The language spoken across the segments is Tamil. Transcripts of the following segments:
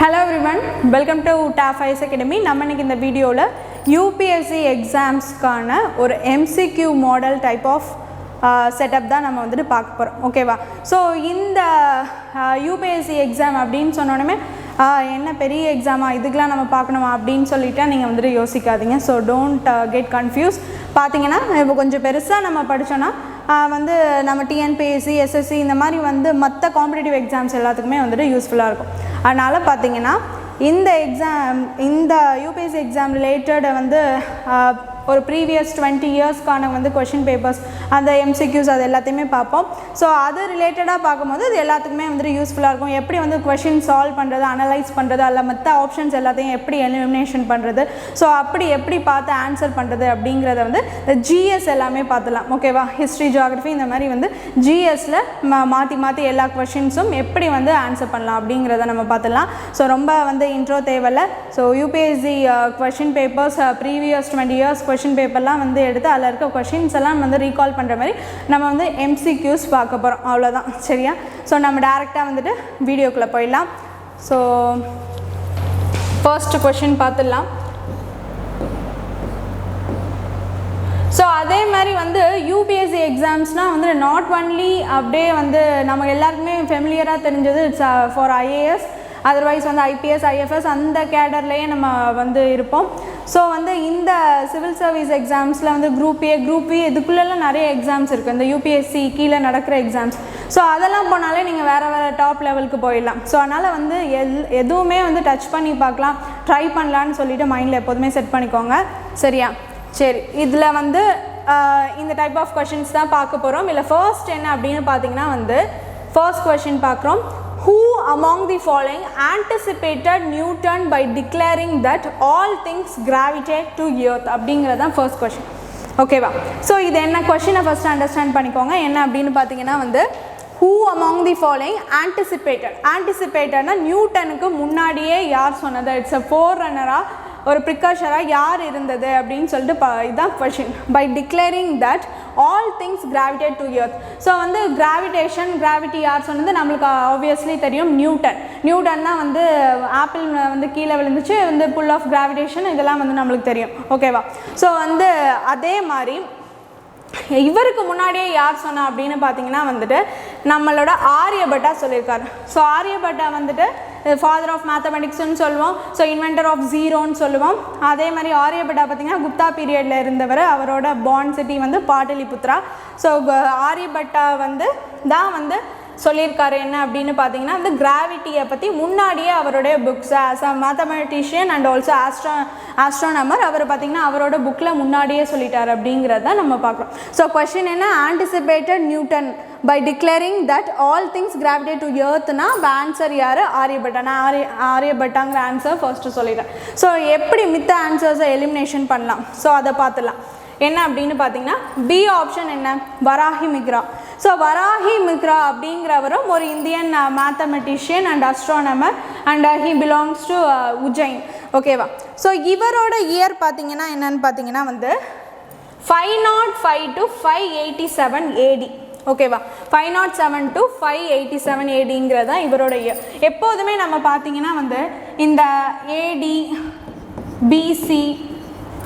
Hello everyone, welcome to TAF IAS Academy. நம்ம இன்னைக்கு இந்த வீடியோல UPSC எக்ஸாம்ஸ்க்கான ஒரு MCQ model type of setup தான் நம்ம வந்துட்டு பார்க்க போறோம். ஓகேவா? ஸோ இந்த UPSC எக்ஸாம் அப்படின்னு சொன்னோடனே என்ன பெரிய எக்ஸாமா, இதுக்கெலாம் நம்ம பார்க்கணுமா அப்படின்னு சொல்லிட்டா நீங்கள் வந்துட்டு யோசிக்காதீங்க. So don't get confuse. பார்த்தீங்கன்னா இப்போ கொஞ்சம் பெருசாக நம்ம படித்தோன்னா வந்து நம்ம டிஎன்பிஎஸ்சி, எஸ்எஸ்சி இந்த மாதிரி வந்து மற்ற காம்படிட்டிவ் எக்ஸாம்ஸ் எல்லாத்துக்குமே வந்துட்டு யூஸ்ஃபுல்லாக இருக்கும். அதனால் பார்த்தீங்கன்னா இந்த யூபிஎஸ்சி எக்ஸாம் ரிலேட்டட் வந்து ஒரு ப்ரீவியஸ் 20 இயர்ஸ்க்கான வந்து கொஷின் பேப்பர்ஸ், அந்த எம்சிக்யூஸ் அது எல்லாத்தையுமே பார்ப்போம். ஸோ அது ரிலேட்டடாக பார்க்கும்போது இது எல்லாத்துக்குமே வந்துட்டு யூஸ்ஃபுல்லாக இருக்கும். எப்படி வந்து கொஷின் சால்வ் பண்ணுறது, அனலைஸ் பண்ணுறது, அதில் மற்ற ஆப்ஷன்ஸ் எல்லாத்தையும் எப்படி எலிமினேஷன் பண்ணுறது, ஸோ அப்படி எப்படி பார்த்து ஆன்சர் பண்ணுறது அப்படிங்கிறத வந்து ஜிஎஸ் எல்லாமே பார்த்துலாம். ஓகேவா? ஹிஸ்ட்ரி, ஜியாகிரஃபி இந்த மாதிரி வந்து ஜிஎஸ்சில் மாற்றி எல்லா கொஷின்ஸும் எப்படி வந்து ஆன்சர் பண்ணலாம் அப்படிங்கிறத நம்ம பார்த்துலாம். ஸோ ரொம்ப வந்து இன்ட்ரோ தேவையில்ல. So UPSC question papers previous 20 years question பேப்பர்லாம் வந்து எடுத்து அதில் இருக்க கொஷின்ஸ் எல்லாம் வந்து ரீகால் பண்ணுற மாதிரி நம்ம வந்து எம்சிக்யூஸ் பார்க்க போகிறோம். அவ்வளோதான், சரியா? ஸோ நம்ம டேரெக்டாக வந்துட்டு வீடியோக்குள்ளே போயிடலாம். ஸோ ஃபர்ஸ்ட் கொஷின் பார்த்துடலாம். ஸோ அதே மாதிரி வந்து யூபிஎஸ்சி எக்ஸாம்ஸ்னால் வந்து நாட் ஒன்லி அப்படியே வந்து நம்ம எல்லாருக்குமே ஃபெமிலியராக தெரிஞ்சது இட்ஸ் ஃபார் ஐஏஎஸ், அதர்வைஸ் வந்து ஐபிஎஸ், ஐஎஃப்எஸ் அந்த கேடர்லேயே நம்ம வந்து இருப்போம். ஸோ வந்து இந்த சிவில் சர்வீஸ் எக்ஸாம்ஸில் வந்து குரூப் ஏ, குரூப் பி இதுக்குள்ளெல்லாம் நிறைய எக்ஸாம்ஸ் இருக்குது, இந்த யூபிஎஸ்சி கீழே நடக்கிற எக்ஸாம்ஸ். ஸோ அதெல்லாம் போனாலே நீங்கள் வேறு டாப் லெவலுக்கு போயிடலாம். ஸோ அதனால் வந்து எதுவுமே வந்து டச் பண்ணி பார்க்கலாம், ட்ரை பண்ணலான்னு சொல்லிட்டு மைண்டில் எப்போதுமே செட் பண்ணிக்கோங்க, சரியா? சரி, இதில் வந்து இந்த டைப் ஆஃப் கொஷின்ஸ் தான் பார்க்க போகிறோம். இல்லை ஃபர்ஸ்ட் என்ன அப்படின்னு பார்த்தீங்கன்னா வந்து ஃபர்ஸ்ட் கொஷின் பார்க்குறோம். Who among the following anticipated Newton by declaring that all things gravitate to earth அப்படிங்கிறது தான் ஃபர்ஸ்ட் கொஷின். ஓகேவா? ஸோ இது என்ன கொஷினை ஃபஸ்ட்டு அண்டர்ஸ்டாண்ட் பண்ணிக்கோங்க. என்ன அப்படின்னு பார்த்தீங்கன்னா வந்து who among the following anticipated நியூட்டனுக்கு முன்னாடியே யார் சொன்னது, இட்ஸ் அ ஃபோர்ரன்னராக ஒரு ப்ரிகாஷராக யார் இருந்தது அப்படின்னு சொல்லிட்டு இதுதான் question. By declaring that all things gravitate to earth. So வந்து கிராவிட்டி யார் சொன்னது நம்மளுக்கு ஆப்வியஸ்லி தெரியும், நியூட்டன் தான் வந்து ஆப்பிள் வந்து கீழே விழுந்துச்சு வந்து புல் ஆஃப் கிராவிடேஷன், இதெல்லாம் வந்து நம்மளுக்கு தெரியும். ஓகேவா? ஸோ வந்து அதே மாதிரி இவருக்கு முன்னாடியே யார் சொன்னா அப்படின்னு பார்த்தீங்கன்னா வந்துட்டு நம்மளோட ஆரியபட்டா சொல்லியிருக்காரு. ஸோ ஆரியபட்டா வந்துட்டு ஃபாதர் ஆஃப் மேத்தமெட்டிக்ஸ்னு சொல்லுவோம், ஸோ இன்வென்டர் ஆஃப் ஜீரோன்னு சொல்லுவோம். அதே மாதிரி ஆரியபட்டா பார்த்திங்கன்னா குப்தா பீரியடில் இருந்தவர், அவரோட பார்ன் சிட்டி வந்து பாட்டலிபுத்ரா. ஸோ ஆரியபட்டா வந்து தான் வந்து சொல்லியிருக்காரு என்ன அப்படின்னு பார்த்தீங்கன்னா வந்து கிராவிட்டியை பற்றி முன்னாடியே அவருடைய books as a mathematician and also astronomer அவர் பார்த்திங்கன்னா அவரோட புக்கில் முன்னாடியே சொல்லிட்டார் அப்படிங்கிறத நம்ம பார்க்குறோம். ஸோ கொஷின் என்ன, anticipated Newton by declaring that all things gravitate to எர்த்னா ஆன்சர் யார், ஆரியபட்டா. நான் ஆரியபட்டாங்கிற ஆன்சர் ஃபர்ஸ்ட்டு சொல்லிடுறேன். ஸோ எப்படி மித்த ஆன்சர்ஸை எலிமினேஷன் பண்ணலாம், ஸோ அதை பார்த்துலாம். என்ன அப்படின்னு பார்த்தீங்கன்னா பி ஆப்ஷன் என்ன, வராஹி மிக்ரா. ஸோ வராஹி மிக்ரா அப்படிங்கிறவரும் ஒரு Indian mathematician and astronomer and he belongs to Ujjain. ஓகேவா? ஸோ இவரோட இயர் பார்த்தீங்கன்னா என்னன்னு பார்த்தீங்கன்னா வந்து 505 to 587 AD. ஓகேவா? 507 to 587 ADங்கிறது தான் இவரோட இயர். எப்போதுமே நம்ம பார்த்தீங்கன்னா வந்து இந்த ஏடி, பிசி,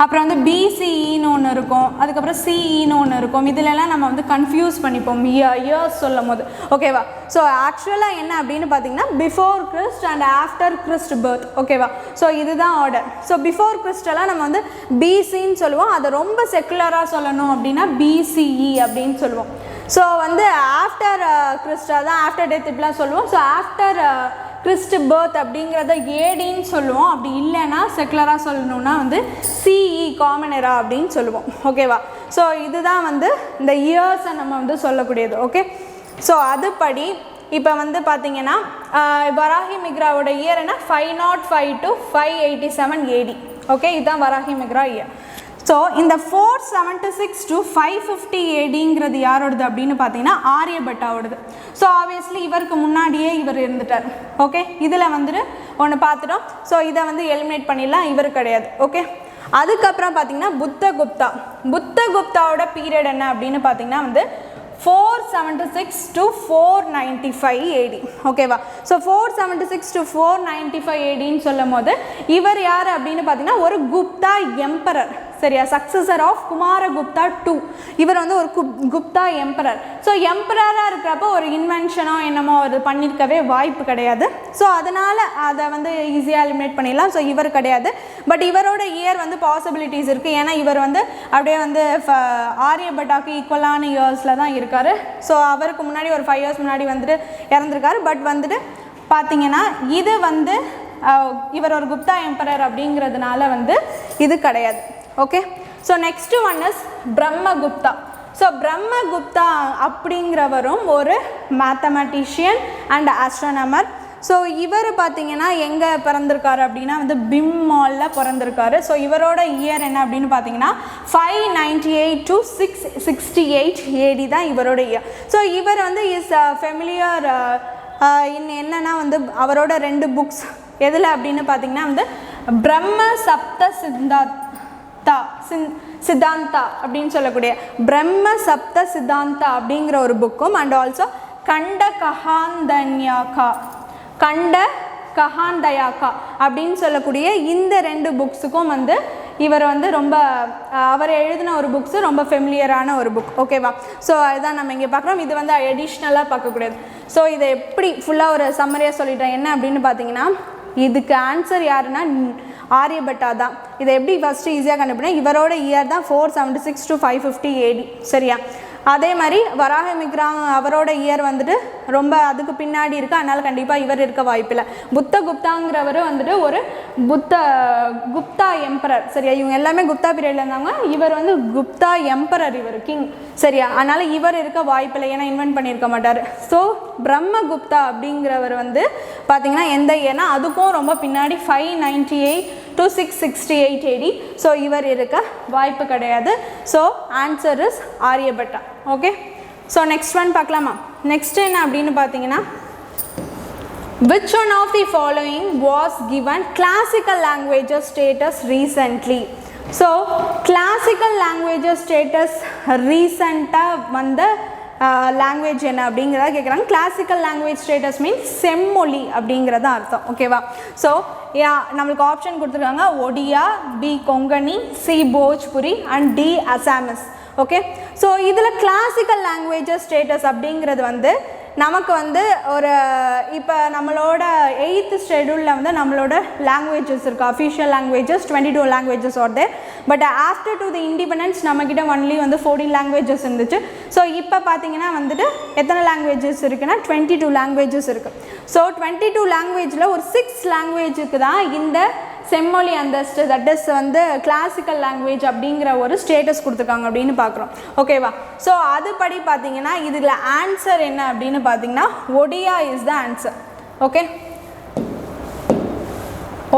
அப்புறம் வந்து பிசிஇன்னு ஒன்று இருக்கும், அதுக்கப்புறம் சிஇன்னு ஒன்று இருக்கும். இதிலெல்லாம் நம்ம வந்து கன்ஃபியூஸ் பண்ணிப்போம் இயர்ஸ் சொல்லும் போது. ஓகேவா? ஸோ ஆக்சுவலாக என்ன அப்படின்னு பார்த்தீங்கன்னா before Christ and after Christ birth. ஓகேவா? ஸோ இதுதான் ஆர்டர். ஸோ பிஃபோர் கிறிஸ்டெல்லாம் நம்ம வந்து பிசின்னு சொல்லுவோம், அதை ரொம்ப செக்குலராக சொல்லணும் அப்படின்னா பிசிஇ அப்படின்னு சொல்லுவோம். ஸோ வந்து ஆஃப்டர் கிறிஸ்டாக தான் ஆஃப்டர் டெத் இப்படிலாம் சொல்லுவோம். ஸோ ஆஃப்டர் கிறிஸ்ட் பர்த் அப்படிங்கிறத ஏடின்னு சொல்லுவோம். அப்படி இல்லைன்னா செக்குலராக சொல்லணுன்னா வந்து சிஇ காமன் எரா அப்படின்னு சொல்லுவோம். ஓகேவா? ஸோ இதுதான் வந்து இந்த இயர்ஸை நம்ம வந்து சொல்லக்கூடியது. ஓகே? ஸோ அதுபடி இப்போ வந்து பார்த்தீங்கன்னா வராஹி மிக்ராவோட இயர் என்ன, 505 to 587 AD. ஓகே, இதுதான் வராஹி மிக்ரா இயர். ஸோ இந்த 476 to 550 ADங்கிறது யாரோடது அப்படின்னு பார்த்தீங்கன்னா ஆரியபட்டாவோடது. ஸோ ஆப்வியஸ்லி இவருக்கு முன்னாடியே இவர் இருந்துட்டார். ஓகே, இதில் வந்துட்டு ஒன்று பார்த்துட்டோம். ஸோ இதை வந்து எலிமினேட் பண்ணிடலாம், இவர் கிடையாது. ஓகே, அதுக்கப்புறம் பார்த்தீங்கன்னா புத்தகுப்தாவோட பீரியட் என்ன அப்படின்னு பார்த்தீங்கன்னா வந்து 476 to 495 AD. ஓகேவா? ஸோ 476 to 495 ADன்னு சொல்லும் போது இவர் யார் அப்படின்னு பார்த்தீங்கன்னா ஒரு குப்தா எம்பரர், சரியா, சக்சஸர் ஆஃப் குமாரகுப்தா 2. இவர் வந்து ஒரு குப்தா எம்பரர். ஸோ எம்பரராக இருக்கிறப்ப ஒரு இன்வென்ஷனோ என்னமோ அது பண்ணியிருக்கவே வாய்ப்பு கிடையாது. ஸோ அதனால் அதை வந்து ஈஸியாக எலிமினேட் பண்ணிடலாம். ஸோ இவர் கிடையாது. பட் இவரோட இயர் வந்து பாசிபிலிட்டிஸ் இருக்குது. ஏன்னா இவர் வந்து அப்படியே வந்து ஆரியபட்டாக்கு ஈக்குவலான இயர்ஸில் தான் இருக்கார். ஸோ அவருக்கு முன்னாடி ஒரு 5 years முன்னாடி வந்துட்டு இறந்துருக்காரு. பட் வந்துட்டு பார்த்தீங்கன்னா இது வந்து இவர் ஒரு குப்தா எம்பரர் அப்படிங்கிறதுனால வந்து இது கிடையாது. Okay, so next one is Brahmagupta. So Brahmagupta அப்படிங்கிறவரும் ஒரு மேத்தமெட்டிஷியன் அண்ட் ஆஸ்ட்ரோனமர். ஸோ இவர் பார்த்தீங்கன்னா எங்கே பிறந்திருக்காரு அப்படின்னா வந்து பிம்மாலில் பிறந்திருக்காரு. ஸோ இவரோட இயர் என்ன அப்படின்னு பார்த்தீங்கன்னா 598 to 668 AD தான் இவரோட இயர். ஸோ இவர் வந்து இஸ் ஃபெமிலியர் என்னென்னா வந்து அவரோட 2 புக்ஸ் எதில் அப்படின்னு பார்த்தீங்கன்னா வந்து பிரம்ம சப்த சித்தாந்தா அப்படின்னு சொல்லக்கூடிய பிரம்ம சப்த சித்தாந்தா அப்படிங்கிற ஒரு புக்கும் அண்ட் ஆல்சோ கண்ட கஹாந்தயாக்கா அப்படின்னு சொல்லக்கூடிய இந்த 2 புக்ஸுக்கும் வந்து இவர் வந்து ரொம்ப அவர் எழுதின ஒரு புக்ஸு ரொம்ப ஃபெமிலியரான ஒரு புக். ஓகேவா? ஸோ அதுதான் நம்ம இங்கே பார்க்குறோம். இது வந்து அடிஷ்னலாக பார்க்கக்கூடாது. ஸோ இதை எப்படி ஃபுல்லாக ஒரு சம்மரியாக சொல்லிட்டேன். என்ன அப்படின்னு பார்த்தீங்கன்னா இதுக்கு ஆன்சர் யாருன்னா ஆரியபட்டா தான். இதை எப்படி ஃபஸ்ட்டு ஈஸியாக கண்டுபிடினா இவரோட இயர் தான் 476 to 550 AD. சரியா? அதே மாதிரி வராஹமிகிரா அவரோட இயர் வந்துட்டு ரொம்ப அதுக்கு பின்னாடி இருக்குது. அதனால் கண்டிப்பாக இவர் இருக்க வாய்ப்பில்லை. புத்தகுப்தாங்கிறவர் வந்துட்டு ஒரு குப்தா எம்பரர். சரியா? இவங்க எல்லாமே குப்தா பீரியடில் இருந்தாங்க. இவர் வந்து குப்தா எம்பரர், இவர் கிங். சரியா? அதனால் இவர் இருக்க வாய்ப்பில்லை, ஏன்னா இன்வென்ட் பண்ணியிருக்க மாட்டார். ஸோ பிரம்மகுப்தா அப்படிங்கிறவர் வந்து பார்த்திங்கன்னா எந்த இயர்னா அதுக்கும் ரொம்ப பின்னாடி 598 to 668 AD. ஸோ இவர் இருக்க வாய்ப்பு கிடையாது. So answer is Aryabhata. Okay, so next one பார்க்கலாமா? நெக்ஸ்ட் என்ன அப்படின்னு பார்த்தீங்கன்னா which one of the following was given classical languages status recently? So classical languages status ரீசண்டாக வந்த லாங்குவேஜ் என்ன அப்படிங்கிறத கேட்குறாங்க. கிளாசிக்கல் லாங்குவேஜ் ஸ்டேட்டஸ் மீன்ஸ் செம்மொழி அப்படிங்கிறத அர்த்தம். ஓகேவா? ஸோ நம்மளுக்கு ஆப்ஷன் கொடுத்துருக்காங்க Odia, B Konkani, C Bhojpuri and D Assamese. Okay, so இதில் கிளாசிக்கல் லாங்குவேஜஸ் ஸ்டேட்டஸ் அப்படிங்கிறது வந்து நமக்கு வந்து ஒரு இப்போ நம்மளோட 8th ஷெடியூலில் வந்து நம்மளோட லாங்குவேஜஸ் இருக்குது. அஃபிஷியல் லாங்குவேஜஸ் 22 லாங்குவேஜஸ் வருது. But after to the independence நம்மக்கிட்ட ஒன்லி வந்து 14 லாங்குவேஜஸ் இருந்துச்சு. ஸோ இப்போ பார்த்தீங்கன்னா வந்துட்டு எத்தனை லாங்குவேஜஸ் இருக்குன்னா 22 லாங்குவேஜஸ் இருக்குது. ஸோ 22 லாங்குவேஜில் ஒரு 6 லாங்குவேஜுக்கு தான் இந்த செம்மொழி அந்தஸ்து, தட் இஸ் வந்து கிளாசிக்கல் லாங்குவேஜ் அப்படிங்கிற ஒரு ஸ்டேட்டஸ் கொடுத்துருக்காங்க அப்படின்னு பார்க்குறோம். ஓகேவா? ஸோ அதுபடி பார்த்தீங்கன்னா இதில் ஆன்சர் என்ன அப்படின்னு பார்த்தீங்கன்னா Odia is the answer. Okay,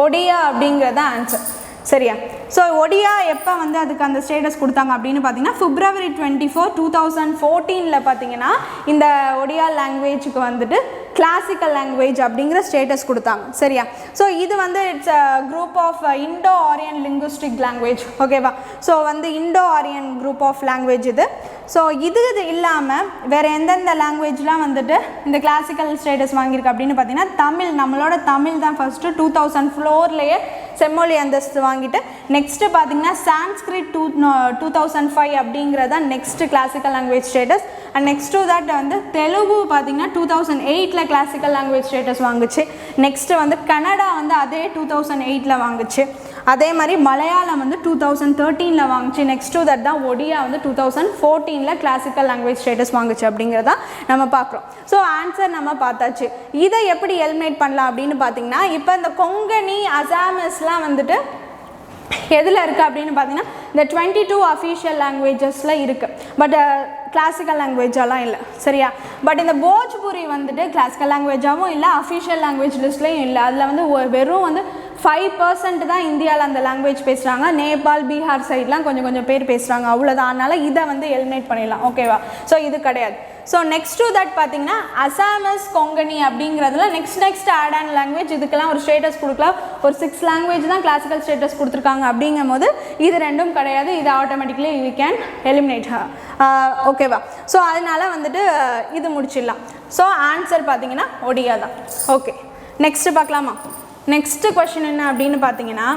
Odia அப்படிங்கிறது ஆன்சர். சரியா? ஸோ ஒடியா எப்போ வந்து அதுக்கு அந்த ஸ்டேட்டஸ் கொடுத்தாங்க அப்படின்னு பார்த்தீங்கன்னா February 24, 2014 பார்த்தீங்கன்னா இந்த ஒடியா லாங்குவேஜுக்கு வந்துட்டு கிளாசிக்கல் லாங்குவேஜ் அப்படிங்கிற ஸ்டேட்டஸ் கொடுத்தாங்க. சரியா? ஸோ இது வந்து it's a group of Indo Aryan linguistic language. ஓகேவா? ஸோ வந்து Indo Aryan group of language இது. ஸோ இது இல்லாமல் வேறு எந்தெந்த லாங்குவேஜ்லாம் வந்துட்டு இந்த கிளாசிக்கல் ஸ்டேட்டஸ் வாங்கியிருக்கு அப்படின்னு பார்த்தீங்கன்னா தமிழ், நம்மளோட தமிழ் தான் ஃபஸ்ட்டு 2004 செம்மொழி அந்தஸ்து வாங்கிட்டு, நெக்ஸ்ட்டு பார்த்தீங்கன்னா சான்ஸ்கிரிட் 2005 அப்படிங்கிறதா next classical language status. And next to that வந்து தெலுங்கு பார்த்தீங்கன்னா 2008 கிளாசிக்கல் லாங்குவேஜ் ஸ்டேட்டஸ் வாங்குச்சு. நெக்ஸ்ட்டு வந்து கன்னடா வந்து அதே 2008 வாங்குச்சு. அதே மாதிரி மலையாளம் வந்து 2013 வாங்குச்சு. நெக்ஸ்ட் டு தட் தான் ஒடியா வந்து 2014 கிளாசிக்கல் லாங்குவேஜ் ஸ்டேட்டஸ் வாங்குச்சு அப்படிங்கிறத நம்ம பார்க்குறோம். ஸோ ஆன்சர் நம்ம பார்த்தாச்சு. இதை எப்படி எலிமினேட் பண்ணலாம் அப்படின்னு பார்த்தீங்கன்னா இப்போ இந்த கொங்கணி, அசாமிஸ்லாம் வந்துட்டு எதில் இருக்குது அப்படின்னு பார்த்தீங்கன்னா இந்த 22 அஃபீஷியல் லாங்குவேஜஸில் இருக்குது. பட் கிளாசிக்கல் லாங்குவேஜெல்லாம் இல்லை. சரியா? பட் இந்த போஜ்புரி வந்துட்டு கிளாசிக்கல் லாங்குவேஜாகவும் இல்லை, அஃபீஷியல் லாங்குவேஜ் லிஸ்ட்லேயும் இல்லை. அதில் வந்து வெறும் வந்து 5% தான் இந்தியாவில் அந்த லாங்குவேஜ் பேசுகிறாங்க. நேபாள் பீகார் சைட்லாம் கொஞ்சம் பேர் பேசுகிறாங்க, அவ்வளோதான். அதனால் இதை வந்து எலிமினேட் பண்ணிடலாம். ஓகேவா? ஸோ இது கிடையாது. ஸோ நெக்ஸ்ட் டு தட் பார்த்தீங்கன்னா அசாமஸ் கொங்கனி அப்படிங்கிறதுல நெக்ஸ்ட் ஆட் ஆன் லாங்குவேஜ். இதுக்கெல்லாம் ஒரு ஸ்டேட்டஸ் கொடுக்கலாம். ஒரு 6 லாங்குவேஜ் தான் கிளாசிக்கல் ஸ்டேட்டஸ் கொடுத்துருக்காங்க. அப்படிங்கும் போது இது ரெண்டும் கிடையாது. இது ஆட்டோமேட்டிக்லி வி கேன் எலிமினேட். ஓகேவா? ஸோ அதனால வந்துட்டு இது முடிச்சிடலாம். ஸோ ஆன்சர் பார்த்தீங்கன்னா ஒடியா தான். ஓகே, நெக்ஸ்ட்டு பார்க்கலாமா? நெக்ஸ்ட் கொஸ்டின் என்ன அப்படின்னு பார்த்தீங்கன்னா,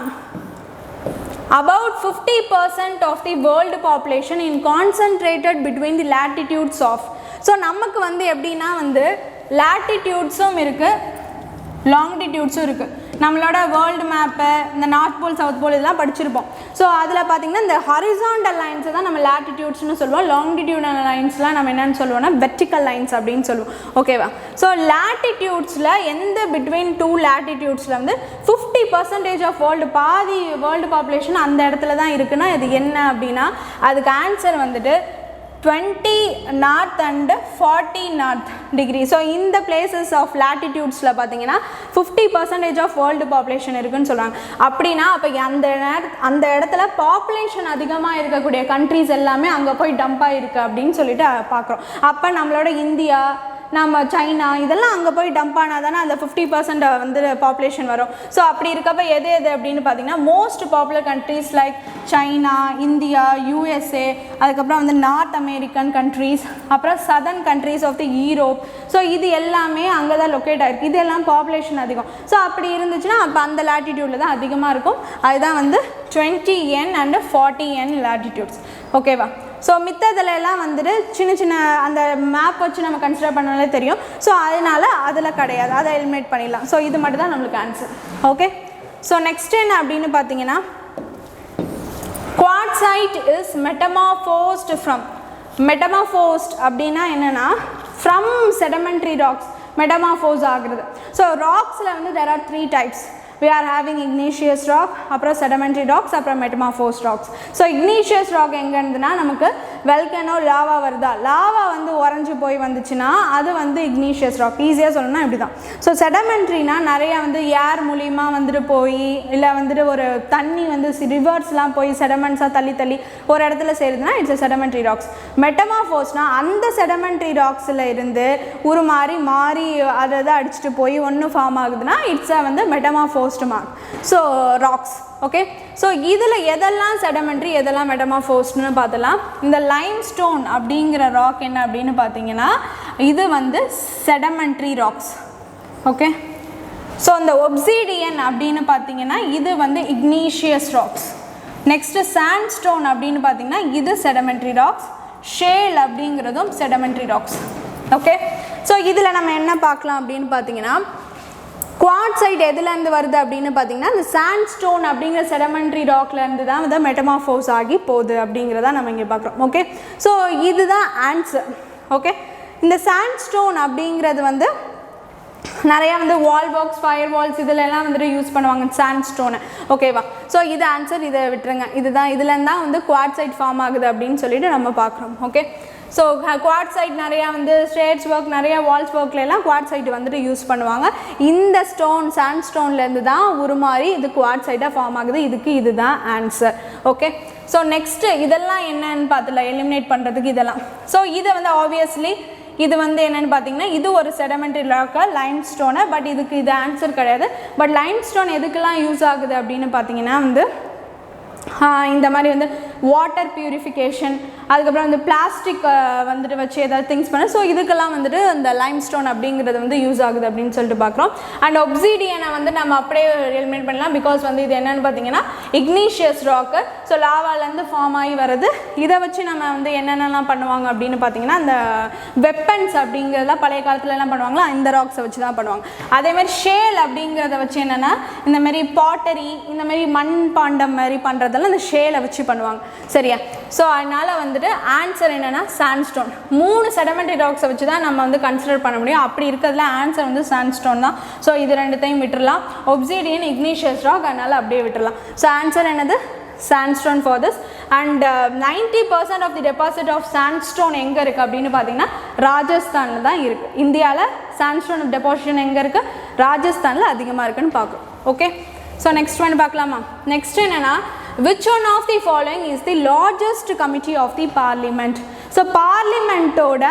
about 50% of the world population in concentrated between the latitudes of. So நமக்கு வந்து எப்படின்னா வந்து latitudeஸும் இருக்குது, லாங்கிடியூட்ஸும் இருக்குது. நம்மளோட வேர்ல்டு மேப்பு, இந்த நார்த் போல் சவுத் போல் இதெல்லாம் படிச்சிருப்போம். ஸோ அதில் பார்த்திங்கன்னா இந்த ஹாரிசாண்டல் லைன்ஸை தான் நம்ம லேட்டிடியூட்ஸ்னு சொல்லுவோம். லாங்கிடியூடல் லைன்ஸ்லாம் நம்ம என்னென்னு சொல்லுவோம்னா வெர்டிக்கல் லைன்ஸ் அப்படின்னு சொல்லுவோம். ஓகேவா? ஸோ லேட்டிடியூட்ஸில் எந்த பிட்வீன் 2 லேட்டிடியூட்ஸில் வந்து 50% ஆஃப் பாதி வேர்ல்டு பாப்புலேஷன் அந்த இடத்துல தான் இருக்குன்னா இது என்ன அப்படின்னா, அதுக்கு ஆன்சர் வந்துட்டு 20 north and 40 north degree. So இந்த பிளேசஸ் ஆஃப் லேட்டிடியூட்ஸில் பார்த்தீங்கன்னா 50% ஆஃப் வேர்ல்டு பாப்புலேஷன் இருக்குன்னு சொல்கிறாங்க. அப்படின்னா அப்போ அந்த இடத்துல பாப்புலேஷன் அதிகமாக இருக்கக்கூடிய கண்ட்ரிஸ் எல்லாமே அங்கே போய் டம்பாக இருக்குது அப்படின்னு சொல்லிட்டு பார்க்குறோம். அப்போ நம்மளோட இந்தியா, நம்ம சைனா இதெல்லாம் அங்கே போய் டம்ப் ஆனால் தானே அந்த 50% வந்து பாப்புலேஷன் வரும். ஸோ அப்படி இருக்கப்போ எது அப்படின்னு பார்த்தீங்கன்னா most popular countries like China, India, USA, அதுக்கப்புறம் வந்து நார்த் அமெரிக்கன் கண்ட்ரீஸ், அப்புறம் southern countries of the Europe. So இது எல்லாமே அங்கே தான் லொக்கேட் ஆகிருக்கு. இது எல்லாம் பாப்புலேஷன் அதிகம். ஸோ அப்படி இருந்துச்சுன்னா அப்போ அந்த லேட்டிடியூடில் தான் அதிகமாக இருக்கும். அதுதான் வந்து 20N and 40N லேட்டிடியூட்ஸ். ஓகேவா? ஸோ மித்ததில் எல்லாம் வந்துட்டு சின்ன அந்த மேப் வச்சு நம்ம கன்சிடர் பண்ணாலே தெரியும். ஸோ அதனால் அதில் கிடையாது, அதை எலிமினேட் பண்ணிடலாம். ஸோ இது மட்டும் தான் நம்மளுக்கு ஆன்சர். ஓகே, ஸோ நெக்ஸ்ட் என்ன அப்படின்னு பார்த்தீங்கன்னா, குவார்ட்சைட் இஸ் மெட்டமார்ஃபோஸ்ட் ஃப்ரம். மெட்டமார்ஃபோஸ்ட் அப்படின்னா என்னென்னா ஃப்ரம் செடிமெண்ட்ரி ராக்ஸ் மெட்டமார்ஃபோஸ் ஆகுறது. ஸோ ராக்ஸில் வந்து there are 3 types. We are having igneous rock, அப்புறம் sedimentary rocks, அப்புறம் metamorphosed rocks. So igneous rock எங்கே இருந்துன்னா நமக்கு வெல்கனோ லாவா வருதா, லாவா வந்து உறைஞ்சி போய் வந்துச்சுன்னா அது வந்து igneous rock. ஈஸியாக சொல்லணும்னா இப்படி தான். ஸோ செடிமெண்ட்ரினா நிறையா வந்து ஏர் மூலிமா வந்துட்டு போய் இல்லை வந்துட்டு ஒரு தண்ணி வந்து ரிவர்ஸ்லாம் போய் செடிமெண்ட்ஸாக தள்ளி ஒரு இடத்துல சேருதுன்னா இட்ஸ் செடிமெண்ட்ரி ராக்ஸ். மெட்டமார்ஃபோஸ்னால் அந்த செடிமெண்ட்ரி ராக்ஸில் இருந்து மாறி அதை அடிச்சுட்டு போய் ஒன்று ஃபார்ம் ஆகுதுன்னா இட்ஸ் வந்து மெட்டமார்ஃபோஸ் mark. So rocks. Okay, so இதில் எதெல்லாம் செடிமெண்ட்ரி எதெல்லாம் மெட்டமார்ஃபோஸ்ட்னு பார்த்தலாம். இந்த லைம்ஸ்டோன் அப்படிங்கிற ராக் என்ன அப்படின்னு பார்த்தீங்கன்னா இது வந்து செடிமெண்ட்ரி ராக்ஸ். ஓகே, ஸோ இந்த ஒப்சிடியன் அப்படின்னு பார்த்தீங்கன்னா இது வந்து இக்னீஷியஸ் ராக்ஸ். நெக்ஸ்ட்டு சாண்ட்ஸ்டோன் அப்படின்னு பார்த்தீங்கன்னா இது செடிமெண்ட்ரி ராக்ஸ். ஷேல் அப்படிங்கிறதும் செடிமெண்ட்ரி ராக்ஸ். ஓகே, ஸோ இதில் நம்ம என்ன பார்க்கலாம் அப்படின்னு பார்த்தீங்கன்னா குவார்ட்சைட் எதுலேருந்து வருது அப்படின்னு பார்த்தீங்கன்னா இந்த சாண்ட்ஸ்டோன் அப்படிங்கிற செடிமெண்ட்ரி ராக்லேருந்து தான் வந்து மெட்டமார்ஃபோஸ் ஆகி போகுது அப்படிங்கிறத நம்ம இங்கே பார்க்குறோம். ஓகே, ஸோ இதுதான் ஆன்சர். ஓகே, இந்த சாண்ட்ஸ்டோன் அப்படிங்கிறது வந்து நிறையா வந்து வால் பாக்ஸ், ஃபயர் வால்ஸ் இதிலெல்லாம் வந்துட்டு யூஸ் பண்ணுவாங்க சாண்ட்ஸ்டோனை. ஓகேவா? ஸோ இது ஆன்சர், இதை விட்டுருங்க. இதுதான் இதுலேருந்து தான் வந்து குவார்ட்சைட் ஃபார்ம் ஆகுது அப்படின்னு சொல்லிட்டு நம்ம பார்க்குறோம். ஓகே, ஸோ குவார்ட்சைட் நிறையா வந்து ஸ்டேட்ஸ் ஒர்க் நிறையா வால்ஸ் ஒர்க்லாம் குவார்ட்சைட் வந்துட்டு யூஸ் பண்ணுவாங்க. இந்த சாண்ட்ஸ்டோன்லேருந்து தான் உருமாறி இது குவார்ட்சைட்டாக ஃபார்ம் ஆகுது. இதுதான் ஆன்சர். ஓகே, ஸோ நெக்ஸ்ட்டு இதெல்லாம் என்னன்னு பார்த்துல எலிமினேட் பண்ணுறதுக்கு இதெல்லாம். ஸோ இதை வந்து ஆப்வியஸ்லி இது வந்து என்னென்னு பார்த்தீங்கன்னா இது ஒரு செடிமெண்ட்ரி ராக் லைம்ஸ்டோனு. பட் இதுக்கு இது ஆன்சர் கிடையாது. பட் லைம்ஸ்டோன் எதுக்கெல்லாம் யூஸ் ஆகுது அப்படின்னு பார்த்தீங்கன்னா வந்து இந்த மாதிரி வந்து வாட்டர் பியூரிஃபிகேஷன், அதுக்கப்புறம் வந்து பிளாஸ்டிக் வந்துட்டு வச்சு ஏதாவது திங்ஸ் பண்ண. ஸோ இதுக்கெல்லாம் வந்துட்டு இந்த லைம்ஸ்டோன் அப்படிங்கிறது வந்து யூஸ் ஆகுது அப்படின்னு சொல்லிட்டு பார்க்குறோம். அண்ட் ஒப்சிடியனை வந்து நம்ம அப்படியே எலிமினேட் பண்ணலாம். பிகாஸ் வந்து இது என்னென்னு பார்த்தீங்கன்னா இக்னீஷியஸ் ராக்கு. ஸோ லாவாலேருந்து ஃபார்ம் ஆகி வருது. இதை வச்சு நம்ம வந்து என்னென்னலாம் பண்ணுவாங்க அப்படின்னு பார்த்தீங்கன்னா இந்த வெப்பன்ஸ் அப்படிங்கிறதெல்லாம் பழைய காலத்துலலாம் பண்ணுவாங்களா இந்த ராக்ஸை வச்சு தான் பண்ணுவாங்க. அதேமாதிரி ஷேல் அப்படிங்கிறத வச்சு என்னென்னா இந்தமாரி பாட்டரி, இந்தமாரி மண் பாண்டம் மாதிரி பண்ணுறதெல்லாம் இந்த ஷேலை வச்சு பண்ணுவாங்க. சரியா? ஸோ அதனால் வந்துட்டு ஆன்சர் என்னென்னா சாண்ட்ஸ்டோன். 3 செடிமெண்ட்ரி ராக்ஸை வச்சு தான் நம்ம வந்து கன்சிடர் பண்ண முடியும். அப்படி இருக்கிறதுல ஆன்சர் வந்து சாண்ட்ஸ்டோன் தான். ஸோ இது ரெண்டுத்தையும் விட்டுடலாம். ஒப்சிடியன் இக்னீஷியஸ் ராக், அதனால் அப்படியே விட்டுடலாம். ஸோ ஆன்சர் என்னது? sandstone for this. And 90% of the deposit of sandstone எங்கே இருக்குது அப்படின்னு பார்த்தீங்கன்னா ராஜஸ்தானில் தான் இருக்குது. இந்தியாவில் sandstone deposition எங்கே இருக்குது? ராஜஸ்தானில் அதிகமாக இருக்குன்னு பார்க்குறோம். ஓகே, ஸோ நெக்ஸ்ட் ஒன் பார்க்கலாமா? நெக்ஸ்ட் என்னென்னா, which one of the following is the largest committee of the parliament? So பார்லிமெண்ட்டோட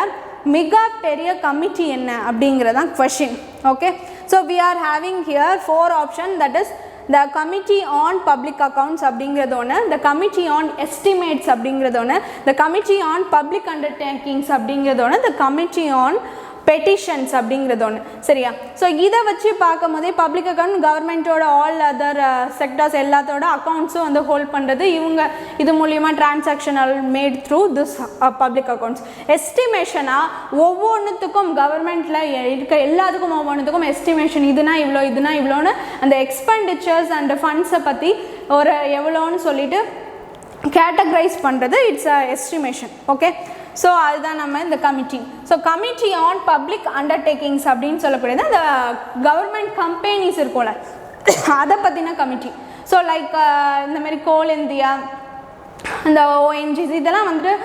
மிக பெரிய கமிட்டி என்ன அப்படிங்கிறதான் question. Okay, so we are having here 4 options, that is the committee on public accounts அப்படிங்கிறது ஒன்று, the committee on estimates அப்படிங்கிறது ஒன்று, the committee on public undertakings அப்படிங்கிறது ஒன்று, the committee on பெட்டிஷன்ஸ் அப்படிங்கிறது ஒன்று. சரியா? ஸோ இதை வச்சு பார்க்கும் போதே பப்ளிக் அக்கௌண்ட் கவர்மெண்ட்டோட ஆல் அதர் செக்டர்ஸ் எல்லாத்தோட அக்கௌண்ட்ஸும் வந்து ஹோல்ட் பண்ணுறது இவங்க. இது மூலியமாக transactional made through this public accounts. எஸ்டிமேஷனாக ஒவ்வொன்றுத்துக்கும் கவர்மெண்ட்டில் இருக்க எல்லாத்துக்கும் ஒவ்வொன்றுத்துக்கும் எஸ்டிமேஷன், இதுனா இவ்வளோ இதுனா இவ்வளோன்னு அந்த எக்ஸ்பெண்டிச்சர்ஸ் அண்ட் ஃபண்ட்ஸை பற்றி ஒரு எவ்வளோன்னு சொல்லிட்டு கேட்டகரைஸ் பண்ணுறது it's a estimation. Okay, so அதுதான் நம்ம இந்த committee. So committee on public undertakings அப்படின்னு சொல்லக்கூடியது இந்த கவர்மெண்ட் கம்பெனிஸ் இருக்கும்ல அதை பற்றின கமிட்டி. ஸோ லைக் இந்த மாதிரி கோல் இந்தியா, இந்த ஓஎன்ஜிசி இதெல்லாம் வந்துட்டு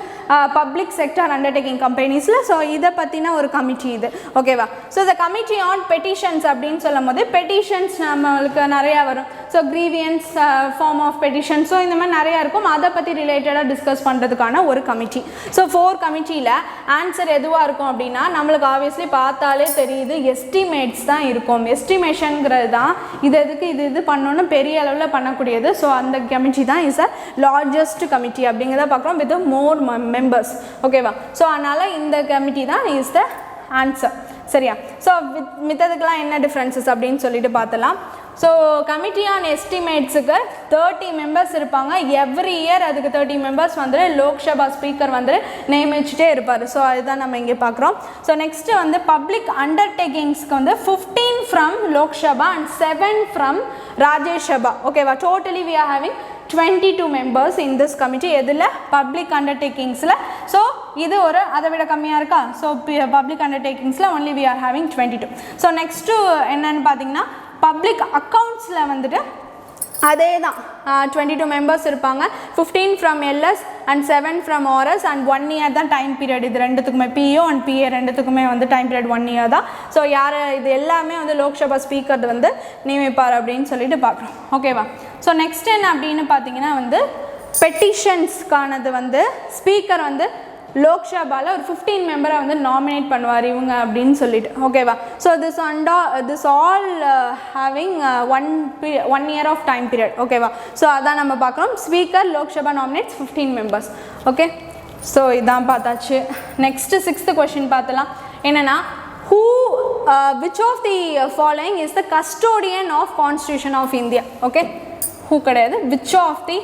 பப்ளிக் செக்டர் அண்டர்டேக்கிங் கம்பெனிஸில். ஸோ இதை பற்றின ஒரு கமிட்டி இது. ஓகேவா? ஸோ இந்த கமிட்டி ஆன் பெட்டிஷன்ஸ் அப்படின்னு சொல்லும் போது பெட்டிஷன்ஸ் நம்மளுக்கு நிறையா வரும். So grievance form of petition, so இந்த மாதிரி நிறையா இருக்கும். அதை பற்றி ரிலேட்டடாக டிஸ்கஸ் பண்ணுறதுக்கான ஒரு கமிட்டி. ஸோ 4 கமிட்டியில் ஆன்சர் எதுவாக இருக்கும் அப்படின்னா நம்மளுக்கு ஆப்வியஸ்லி பார்த்தாலே தெரியுது எஸ்டிமேட்ஸ் தான் இருக்கும். எஸ்டிமேஷனுங்கிறது தான் இது எதுக்கு இது பண்ணணும்னு பெரிய அளவில் பண்ணக்கூடியது. ஸோ அந்த கமிட்டி தான் இஸ் அ லார்ஜஸ்ட் கமிட்டி அப்படிங்கிறத பார்க்குறோம் வித் மோர் மெம்பர்ஸ். ஓகேவா? ஸோ அதனால் இந்த கமிட்டி தான் இஸ் த ஆன்சர். சரியா? ஸோ மித்ததுக்கெலாம் என்ன டிஃப்ரென்சஸ் அப்படின்னு சொல்லிட்டு பார்த்தலாம். ஸோ கமிட்டி ஆன் எஸ்டிமேட்ஸுக்கு 30 மெம்பர்ஸ் இருப்பாங்க. எவ்ரி இயர் அதுக்கு 30 மெம்பர்ஸ் வந்து லோக்சபா ஸ்பீக்கர் வந்து நியமிச்சுட்டே இருப்பார். ஸோ அதுதான் நம்ம இங்கே பார்க்குறோம். ஸோ நெக்ஸ்ட்டு வந்து பப்ளிக் அண்டர்டேக்கிங்ஸ்க்கு வந்து 15 from Lok Sabha and 7 from Rajya Sabha. ஓகேவா? Totally we are having 22 members in this committee. எதில்? பப்ளிக் அண்டர்டேக்கிங்ஸில். ஸோ இது ஒரு அதை விட கம்மியாக இருக்கா? ஸோ பப்ளிக் அண்டர்டேக்கிங்ஸில் only we are having 22. So next என்னென்னு பார்த்தீங்கன்னா பப்ளிக் அக்கௌண்ட்ஸில் வந்துட்டு அதே தான் 22 மெம்பர்ஸ் இருப்பாங்க. 15 from LS and 7 from RS and 1 year தான் டைம் பீரியட். இது ரெண்டுத்துக்குமே பிஓ அண்ட் பிஏ ரெண்டுத்துக்குமே வந்து டைம் பீரியட் 1 இயர் தான். ஸோ யார் இது எல்லாமே வந்து லோக்சபா ஸ்பீக்கர் வந்து நியமிப்பார் அப்படின்னு சொல்லிட்டு பார்க்குறோம். ஓகேவா? ஸோ நெக்ஸ்ட் என்ன அப்படின்னு பார்த்தீங்கன்னா வந்து பெட்டிஷன்ஸ்க்கானது வந்து ஸ்பீக்கர் வந்து லோக்சபாவில் ஒரு 15 மெம்பரை வந்து நாமினேட் பண்ணுவார் இவங்க அப்படின்னு சொல்லிட்டு. ஓகேவா? So this all having 1 year of time period. ஓகேவா? ஸோ அதான் நம்ம பார்க்குறோம். Speaker Lok Sabha nominates 15 members. Okay, so இதான் பார்த்தாச்சு. நெக்ஸ்ட்டு 6th கொஷின் பார்த்தலாம். என்னென்னா which of the following is the custodian of Constitution of India? Okay, who கிடையாது, which of the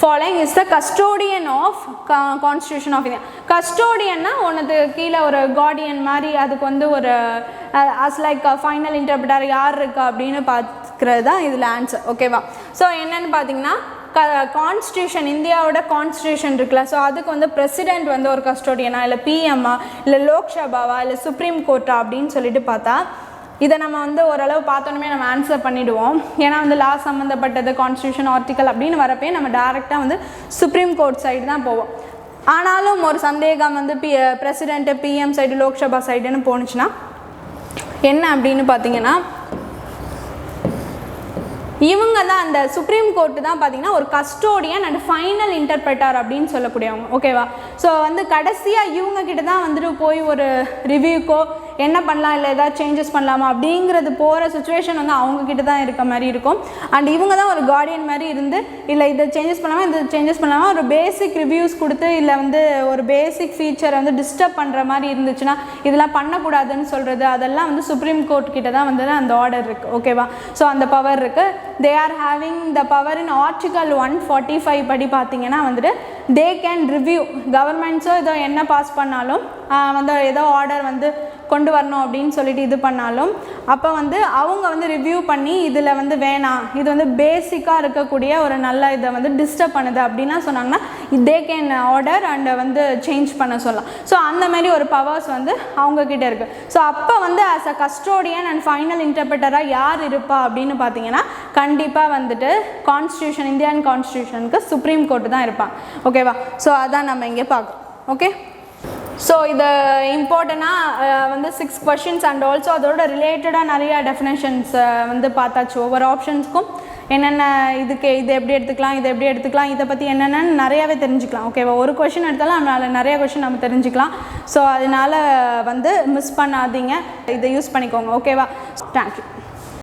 following is the custodian of Constitution of India? கஸ்டோடியன்னா ஒன்று கீழே ஒரு கார்டியன் மாதிரி, அதுக்கு வந்து ஒரு அஸ் லைக் ஃபைனல் இன்டர்பிரட்டர் யார் இருக்கா அப்படின்னு பார்க்குறது தான் இதில் ஆன்சர். ஓகேவா? ஸோ என்னென்னு பார்த்தீங்கன்னா கான்ஸ்டியூஷன், இந்தியாவோட கான்ஸ்டியூஷன் இருக்குல்ல, ஸோ அதுக்கு வந்து பிரசிடெண்ட் வந்து ஒரு கஸ்டோடியனா, இல்லை பிஎம்மா, இல்லை லோக்சபாவா, இல்லை சுப்ரீம் கோர்ட்டா அப்படின்னு சொல்லிட்டு பார்த்தா இதை நம்ம வந்து ஓரளவு பார்த்தோன்னே நம்ம ஆன்சர் பண்ணிவிடுவோம். ஏன்னா வந்து லா சம்மந்தப்பட்டது கான்ஸ்டியூஷன் ஆர்டிக்கல் அப்படின்னு வரப்பே நம்ம டேரெக்டாக வந்து சுப்ரீம் கோர்ட் சைடு தான் போவோம். ஆனாலும் ஒரு சந்தேகம் வந்து பிரசிடெண்ட்டு பிஎம் சைடு லோக்சபா சைடுன்னு போணுச்சுன்னா என்ன அப்படின்னு பார்த்தீங்கன்னா இவங்க தான் அந்த சுப்ரீம் கோர்ட்டு தான் பார்த்தீங்கன்னா ஒரு கஸ்டோடியன் அண்ட் ஃபைனல் இன்டர்பிரட்டர் அப்படின்னு சொல்லக்கூடியவங்க. ஓகேவா? ஸோ வந்து கடைசியாக இவங்க கிட்ட தான் வந்துட்டு போய் ஒரு ரிவ்யூக்கோ என்ன பண்ணலாம், இல்லை ஏதாவது சேஞ்சஸ் பண்ணலாமா அப்படிங்கிறது போகிற சுச்சுவேஷன் வந்து அவங்கக்கிட்ட தான் இருக்க மாதிரி இருக்கும். அண்ட் இவங்க தான் ஒரு கார்டியன் மாதிரி இருந்து இல்லை இதை சேஞ்சஸ் பண்ணலாமா, இதை சேஞ்சஸ் பண்ணலாமா, ஒரு பேசிக் ரிவ்யூஸ் கொடுத்து இல்லை வந்து ஒரு பேசிக் ஃபீச்சரை வந்து டிஸ்டர்ப் பண்ணுற மாதிரி இருந்துச்சுன்னா இதெல்லாம் பண்ணக்கூடாதுன்னு சொல்கிறது, அதெல்லாம் வந்து சுப்ரீம் கோர்ட் கிட்ட தான் வந்து அந்த ஆர்டர் இருக்குது. ஓகேவா? ஸோ அந்த பவர் இருக்குது. they are having the power in article 145 படி பார்த்தீங்கன்னா வந்துட்டு they can review governments ஏதோ என்ன பாஸ் பண்ணாலும் வந்து ஏதோ ஆர்டர் வந்து கொண்டு வரணும் அப்படின்னு சொல்லிட்டு இது பண்ணாலும் அப்போ வந்து அவங்க வந்து ரிவ்யூ பண்ணி இதில் வந்து வேணாம், இது வந்து பேசிக்காக இருக்கக்கூடிய ஒரு நல்ல இதை வந்து டிஸ்டர்ப் பண்ணுது அப்படின்னா சொன்னாங்கன்னா they can order அண்ட் வந்து சேஞ்ச் பண்ண சொல்லலாம். ஸோ அந்த மாதிரி ஒரு பவர்ஸ் வந்து அவங்கக்கிட்ட இருக்குது. ஸோ அப்போ வந்து as a custodian and final இன்டர்பிரட்டராக யார் இருப்பா அப்படின்னு பார்த்தீங்கன்னா கண்டிப்பாக வந்துட்டு கான்ஸ்டியூஷன், இந்தியன் கான்ஸ்டியூஷனுக்கு சுப்ரீம் கோர்ட்டு தான் இருப்பாங்க. ஓகேவா? ஸோ அதான் நம்ம இங்கே பார்க்கணும். ஓகே, ஸோ இது இம்பார்ட்டண்ட்டாக வந்து 6 questions அண்ட் ஆல்சோ அதோட ரிலேட்டடாக நிறைய டெஃபினேஷன்ஸ் வந்து பார்த்தாச்சு. ஒவ்வொரு ஆப்ஷன்ஸ்க்கும் என்னென்ன இதுக்கு இது எப்படி எடுத்துக்கலாம், இது எப்படி எடுத்துக்கலாம், இதை பற்றி என்னென்னு நிறையாவே தெரிஞ்சுக்கலாம். ஓகேவா, ஒரு கொஷின் எடுத்தாலும் அதனால் நிறைய கொஷின் நம்ம தெரிஞ்சுக்கலாம். ஸோ அதனால் வந்து மிஸ் பண்ணாதீங்க, இதை யூஸ் பண்ணிக்கோங்க. ஓகேவா, தேங்க்யூ.